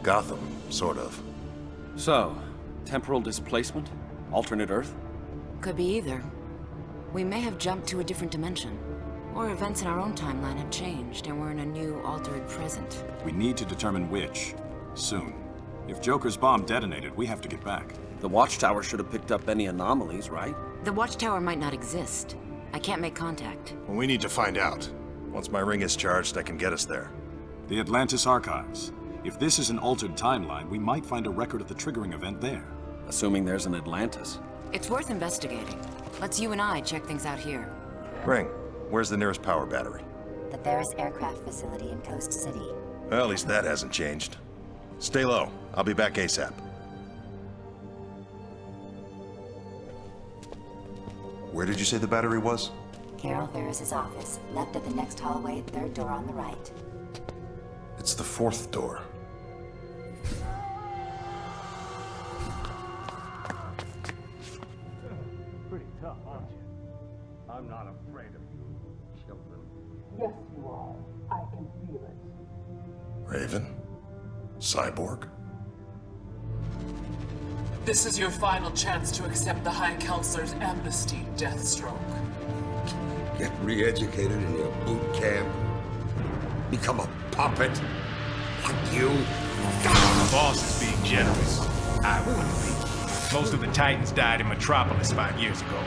Gotham, sort of. So, temporal displacement? Alternate Earth? Could be either. We may have jumped to a different dimension. Or events in our own timeline have changed, and we're in a new, altered present. We need to determine which. Soon. If Joker's bomb detonated, we have to get back. The Watchtower should have picked up any anomalies, right? The Watchtower might not exist. I can't make contact. Well, we need to find out. Once my ring is charged, I can get us there. The Atlantis Archives. If this is an altered timeline, we might find a record of the triggering event there. Assuming there's an Atlantis. It's worth investigating. Let's you and I check things out here. Ring, where's the nearest power battery? The Barris Aircraft Facility in Coast City. Well, at least that hasn't changed. Stay low. I'll be back ASAP. Where did you say the battery was? Carol Ferris's office, left at the next hallway, third door on the right. It's the fourth door. Pretty tough, aren't you? I'm not afraid of you, children. Yes, you are. I can feel it. Raven? Cyborg? This is your final chance to accept the High Counselor's amnesty, Deathstroke. Get re-educated in your boot camp. Become a puppet. Like you. The boss is being generous. I wouldn't be. Most of the Titans died in Metropolis 5 years ago.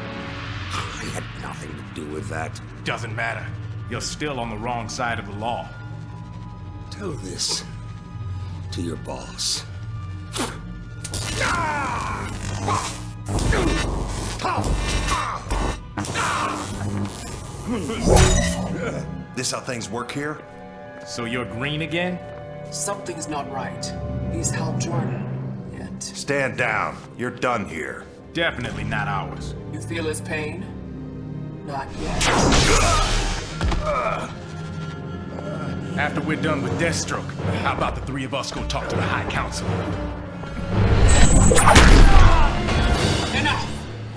I had nothing to do with that. Doesn't matter. You're still on the wrong side of the law. Tell this to your boss. This how things work here? So you're green again? Something's not right. He's Hal Jordan. Yet. Stand down. You're done here. Definitely not ours. You feel his pain? Not yet. After we're done with Deathstroke, how about the three of us go talk to the High Council? Enough!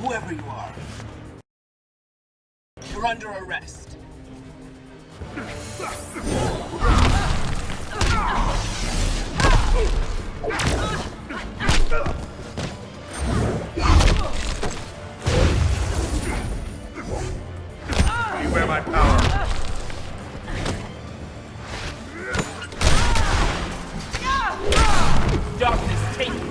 Whoever you are. You're under arrest. Beware my power. Darkness, take me.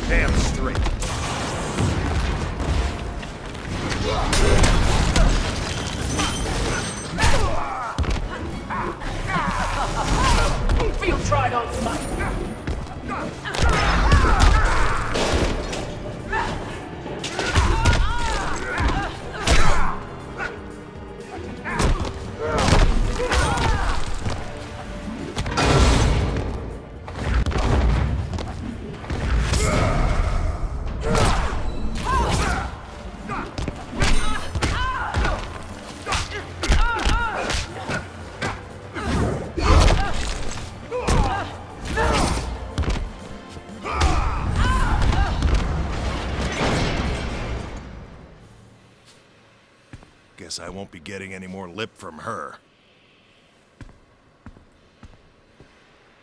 Damn straight. Feel tried on sight. Guess I won't be getting any more lip from her.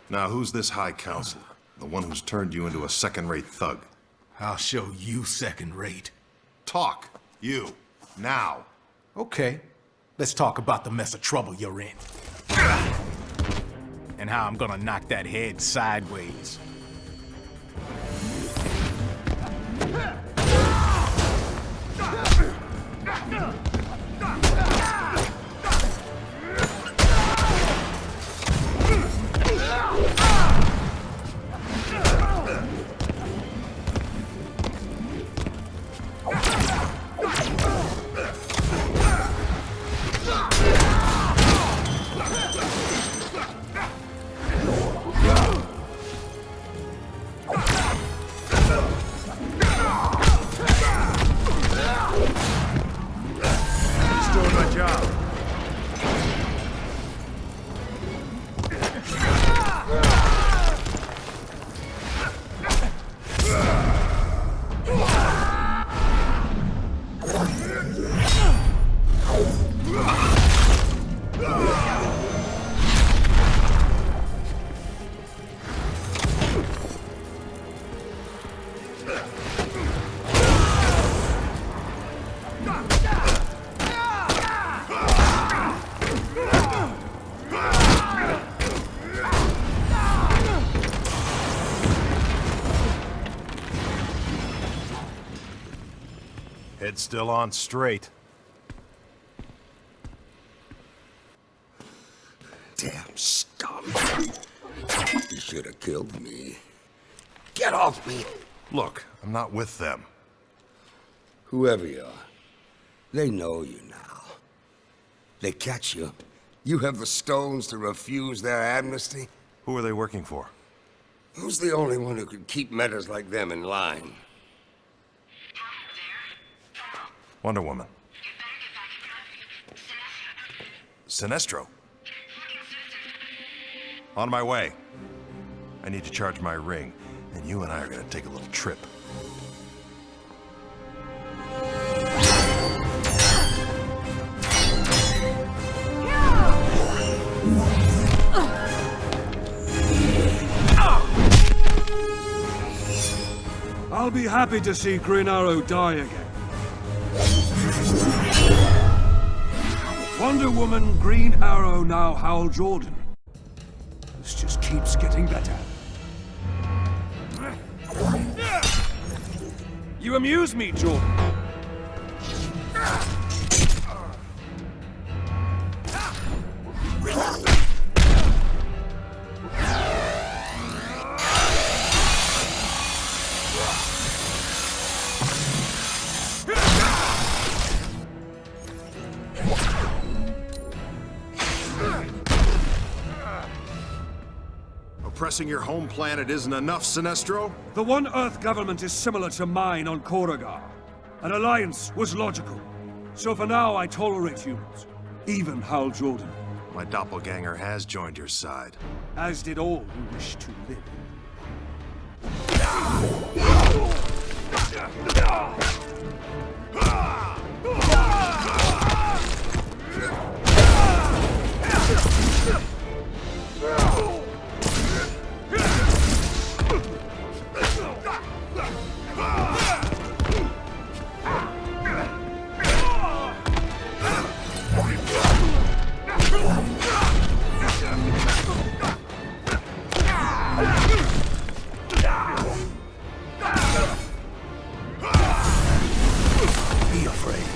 Now, who's this High Counselor? The one who's turned you into a second-rate thug? I'll show you second rate. Talk. You. Now. Okay, let's talk about the mess of trouble you're in. And how I'm gonna knock that head sideways. Head still on straight. Damn scum. You should have killed me. Get off me! Look, I'm not with them. Whoever you are, they know you now. They catch you. You have the stones to refuse their amnesty? Who are they working for? Who's the only one who could keep metas like them in line? Wonder Woman. Sinestro. On my way. I need to charge my ring, and you and I are gonna take a little trip. I'll be happy to see Green Arrow die again. Wonder Woman, Green Arrow, now Hal Jordan. This just keeps getting better. You amuse me, Jordan. Oppressing your home planet isn't enough, Sinestro? The One Earth government is similar to mine on Koragar. An alliance was logical. So for now, I tolerate humans. Even Hal Jordan. My doppelganger has joined your side. As did all who wish to live. Be afraid.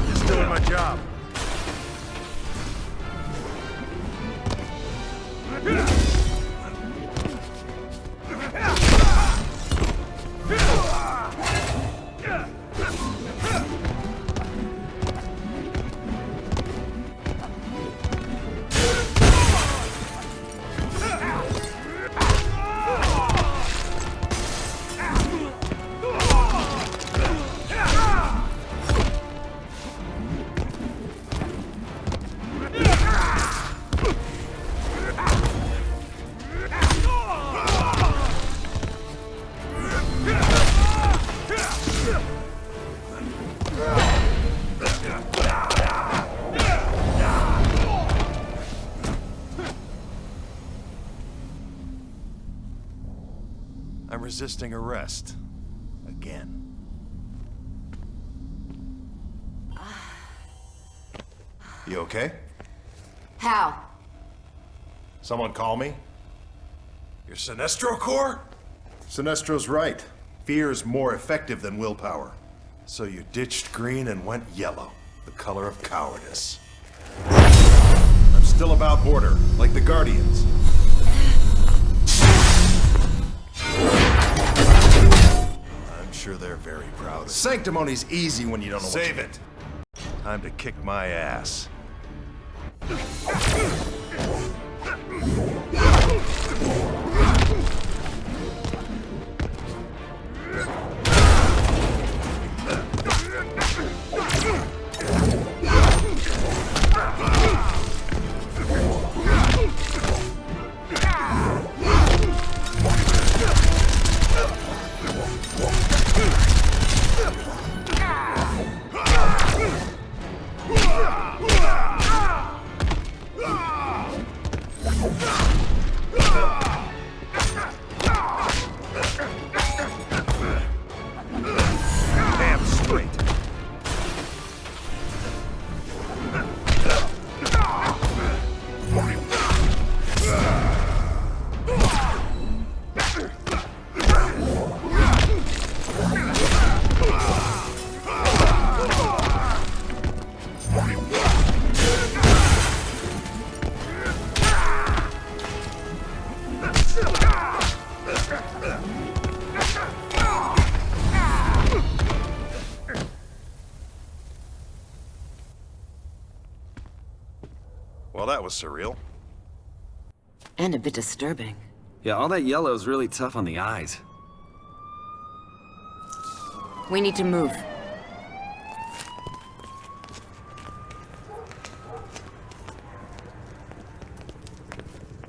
Just doing my job. I'm resisting arrest. Again. You okay? How? Someone call me? Your Sinestro Corps? Sinestro's right. Fear is more effective than willpower. So you ditched green and went yellow, the color of cowardice. I'm still about order, like the Guardians. I'm sure they're very proud of it. Sanctimony's easy when you don't know what Save it! Time to kick my ass. that was surreal. And a bit disturbing. Yeah, all that yellow is really tough on the eyes. We need to move.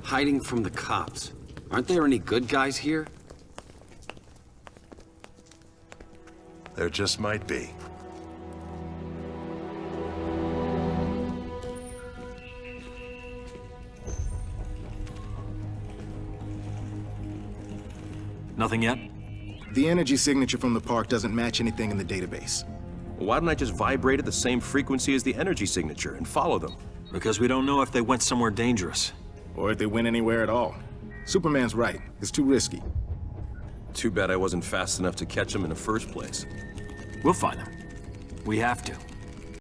Hiding from the cops. Aren't there any good guys here? There just might be. Nothing yet? The energy signature from the park doesn't match anything in the database. Why don't I just vibrate at the same frequency as the energy signature and follow them? Because we don't know if they went somewhere dangerous. Or if they went anywhere at all. Superman's right. It's too risky. Too bad I wasn't fast enough to catch them in the first place. We'll find them. We have to.